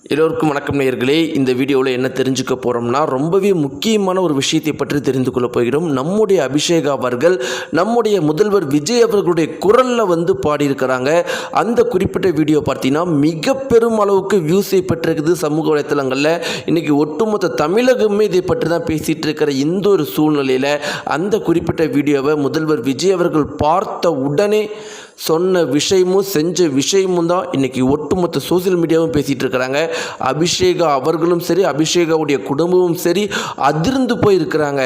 எல்லோருக்கும் வணக்கம் நேயர்களே. இந்த வீடியோவில் என்ன தெரிஞ்சுக்க போகிறோம்னா, ரொம்பவே முக்கியமான ஒரு விஷயத்தை பற்றி தெரிந்து கொள்ள போகிறோம். நம்முடைய அபிஷேகா அவர்கள் நம்முடைய முதல்வர் விஜய் அவர்களுடைய குரலில் பாடியிருக்கிறாங்க. அந்த குறிப்பிட்ட வீடியோ பார்த்தீங்கன்னா மிக பெரும் அளவுக்கு வியூஸை பெற்றிருக்குது சமூக வலைத்தளங்களில். இன்றைக்கி ஒட்டுமொத்த தமிழகமே இதை பற்றி தான் பேசிகிட்டு இருக்கிற இந்த ஒரு சூழ்நிலையில் அந்த குறிப்பிட்ட வீடியோவை முதல்வர் விஜய் அவர்கள் பார்த்த உடனே சொன்ன விஷயமும் செஞ்ச விஷயமும் தான் இன்றைக்கி ஒட்டுமொத்த சோசியல் மீடியாவும் பேசிகிட்டு இருக்கிறாங்க. அபிஷேகா அவர்களும் சரி, அபிஷேகாவுடைய குடும்பமும் சரி அதிர்ந்து போயிருக்கிறாங்க.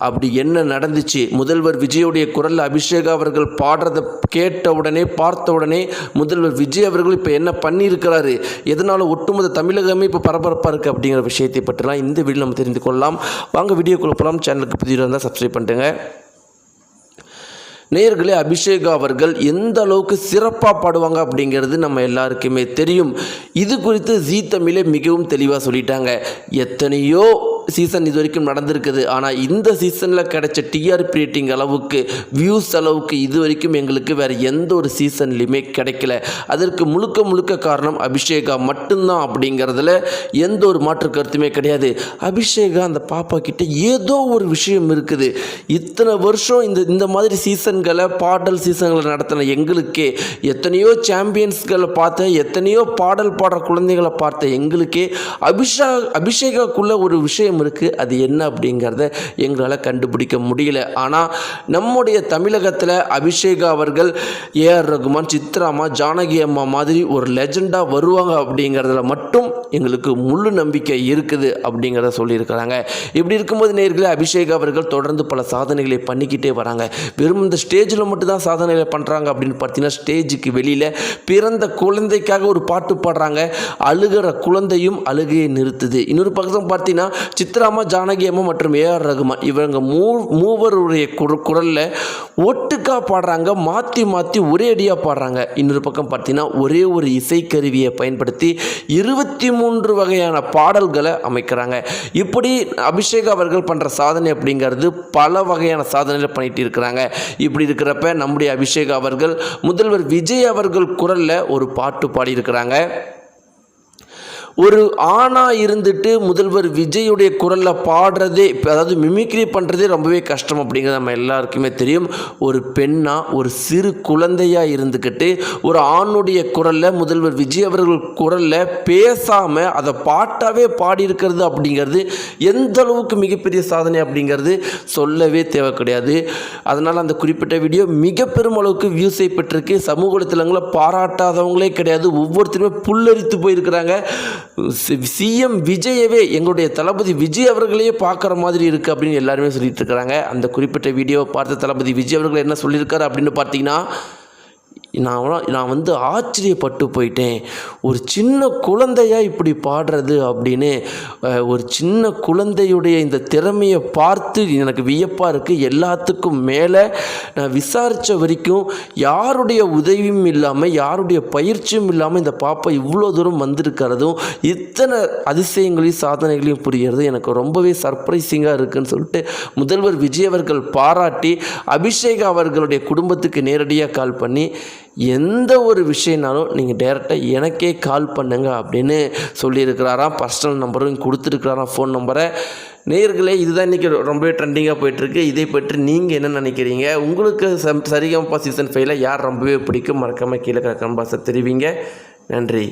அப்படி என்ன நடந்துச்சு? முதல்வர் விஜயுடைய குரலில் அபிஷேகா அவர்கள் பாடுறதை கேட்ட உடனே, பார்த்த உடனே முதல்வர் விஜய் அவர்கள் இப்போ என்ன பண்ணியிருக்கிறாரு, எதனால் ஒட்டுமொத்த தமிழகமே இப்போ பரபரப்பாக இருக்குது அப்படிங்கிற விஷயத்தை பற்றிலாம் இந்த வீடியோ நம்ம தெரிந்து கொள்ளலாம். வாங்க வீடியோக்குள்ள போகலாம். சேனலுக்கு புதிய இருந்தால் சப்ஸ்கிரைப் பண்ணிட்டுங்க. நேயர்களே, அபிஷேகா அவர்கள் எந்த அளவுக்கு சிறப்பாக பாடுவாங்க அப்படிங்கிறது நம்ம எல்லாருக்குமே தெரியும். இது குறித்து ஜீ தமிழே மிகவும் தெளிவாக சொல்லிட்டாங்க. எத்தனையோ சீசன் இது வரைக்கும் நடந்திருக்குது, ஆனால் இந்த சீசனில் கிடைச்ச டிஆர்பி ரேட்டிங் அளவுக்கு, வியூஸ் அளவுக்கு இது வரைக்கும் எங்களுக்கு வேறு எந்த ஒரு சீசன்லையுமே கிடைக்கல. அதற்கு முழுக்க முழுக்க காரணம் அபிஷேகா மட்டும்தான் அப்படிங்கிறதுல எந்த ஒரு மாற்று கருத்துமே கிடையாது. அபிஷேகா அந்த பாப்பா கிட்ட ஏதோ ஒரு விஷயம் இருக்குது. இத்தனை வருஷம் இந்த மாதிரி சீசன்களை, பாடல் சீசன்களை நடத்தின எங்களுக்கே, எத்தனையோ சாம்பியன்ஸ்களை பார்த்த, எத்தனையோ பாடல் பாடுற குழந்தைகளை பார்த்த எங்களுக்கே அபிஷேகாக்குள்ள ஒரு விஷயம் இருக்குது. அது என்ன அப்படிங்கிறத எங்களால் கண்டுபிடிக்க முடியல. ஆனால் நம்முடைய தமிழகத்தில் அபிஷேகா அவர்கள் ஏஆர் ரகுமான், சித்ராமா, ஜானகி அம்மா மாதிரி ஒரு லெஜெண்டாக வருவாங்க அப்படிங்கிறதுல மட்டும் எங்களுக்கு முழு நம்பிக்கை இருக்குது அப்படிங்கிறத சொல்லியிருக்கிறாங்க. இப்படி இருக்கும்போது நேயர்களே, அபிஷேகா அவர்கள் தொடர்ந்து பல சாதனைகளை பண்ணிக்கிட்டே வராங்க. வெறும் இந்த ஸ்டேஜில் மட்டும்தான் சாதனைகளை பண்ணுறாங்க அப்படின்னு பார்த்தீங்கன்னா, ஸ்டேஜுக்கு வெளியில் பிறந்த குழந்தைக்காக ஒரு பாட்டு பாடுறாங்க. அழுகிற குழந்தையும் அழுகையை நிறுத்துது. இன்னொரு பக்கம் பார்த்தீங்கன்னா, சித்ராமா, ஜானகி அம்மா மற்றும் ஏஆர் ரகுமான் இவங்க மூவருடைய குரலில் ஒட்டுக்கா பாடுறாங்க. மாற்றி மாற்றி ஒரே அடியாக பாடுறாங்க. இன்னொரு பக்கம் பார்த்தீங்கன்னா, ஒரே ஒரு இசைக்கருவியை பயன்படுத்தி 23 வகையான பாடல்களை அமைக்கிறாங்க. இப்படி அபிஷேகா அவர்கள் பண்ணுற சாதனை அப்படிங்கிறது பல வகையான சாதனைகளை பண்ணிட்டு இருக்கிறாங்க. இப்படி இருக்கிறப்ப நம்முடைய அபிஷேகா அவர்கள் முதல்வர் விஜய் அவர்கள் குரலில் ஒரு பாட்டு பாடியிருக்கிறாங்க. ஒரு ஆணாக இருந்துட்டு முதல்வர் விஜயுடைய குரலில் பாடுறதே, அதாவது மிமிக்ரி பண்ணுறதே ரொம்பவே கஷ்டம் அப்படிங்கிறது நம்ம எல்லாருக்குமே தெரியும். ஒரு பெண்ணாக, ஒரு சிறு குழந்தையாக இருந்துக்கிட்டு ஒரு ஆணுடைய குரலில், முதல்வர் விஜய் அவர்கள் குரலில் பேசாமல் அதை பாட்டாகவே பாடியிருக்கிறது அப்படிங்கிறது எந்த அளவுக்கு மிகப்பெரிய சாதனை அப்படிங்கிறது சொல்லவே தேவை கிடையாது. அதனால் அந்த குறிப்பிட்ட வீடியோ மிக பெரும் அளவுக்கு வியூஸை பெற்றிருக்கு. சமூக வலைத்தளங்களில் பாராட்டாதவங்களே கிடையாது. ஒவ்வொருத்தருமே புல்லரித்து போயிருக்கிறாங்க. சிஎம் விஜயவே, எங்களுடைய தளபதி விஜய் அவர்களையே பார்க்குற மாதிரி இருக்குது அப்படின்னு எல்லாருமே சொல்லிட்டு இருக்கிறாங்க. அந்த குறிப்பிட்ட வீடியோவை பார்த்த தளபதி விஜய் அவர்கள் என்ன சொல்லியிருக்காரு அப்படின்னு பார்த்தீங்கன்னா, நான் ஆச்சரியப்பட்டு போயிட்டேன். ஒரு சின்ன குழந்தையாக இப்படி பாடுறது அப்படின்னு, ஒரு சின்ன குழந்தையுடைய இந்த திறமையை பார்த்து எனக்கு வியப்பாக இருக்குது. எல்லாத்துக்கும் மேலே நான் விசாரித்த வரைக்கும் யாருடைய உதவியும் இல்லாமல், யாருடைய பயிற்சியும் இல்லாமல் இந்த பாப்பா இவ்வளோ தூரம் வந்திருக்கிறதும், இத்தனை அதிசயங்களையும் சாதனைகளையும் புரிகிறது எனக்கு ரொம்பவே சர்ப்ரைசிங்காக இருக்குதுன்னு சொல்லிட்டு முதல்வர் விஜய் அவர்கள் பாராட்டி அபிஷேகா அவர்களுடைய குடும்பத்துக்கு நேரடியாக கால் பண்ணி, எந்த ஒரு விஷயம்னாலும் நீங்கள் டைரெக்டாக எனக்கே கால் பண்ணுங்க அப்படின்னு சொல்லியிருக்கிறாராம். பர்சனல் நம்பரும் கொடுத்துருக்கிறாராம், ஃபோன் நம்பரை. நேயர்களே, இதுதான் இன்றைக்கி ரொம்பவே ட்ரெண்டிங்காக போயிட்டுருக்கு. இதை பற்றி நீங்கள் என்ன நினைக்கிறீங்க? உங்களுக்கு சரிகமபா சீசன் 5 யார் ரொம்பவே பிடிக்கும்? மறக்காமல் கீழே கமெண்ட் பாக்ஸில் தெரிவிங்க. நன்றி.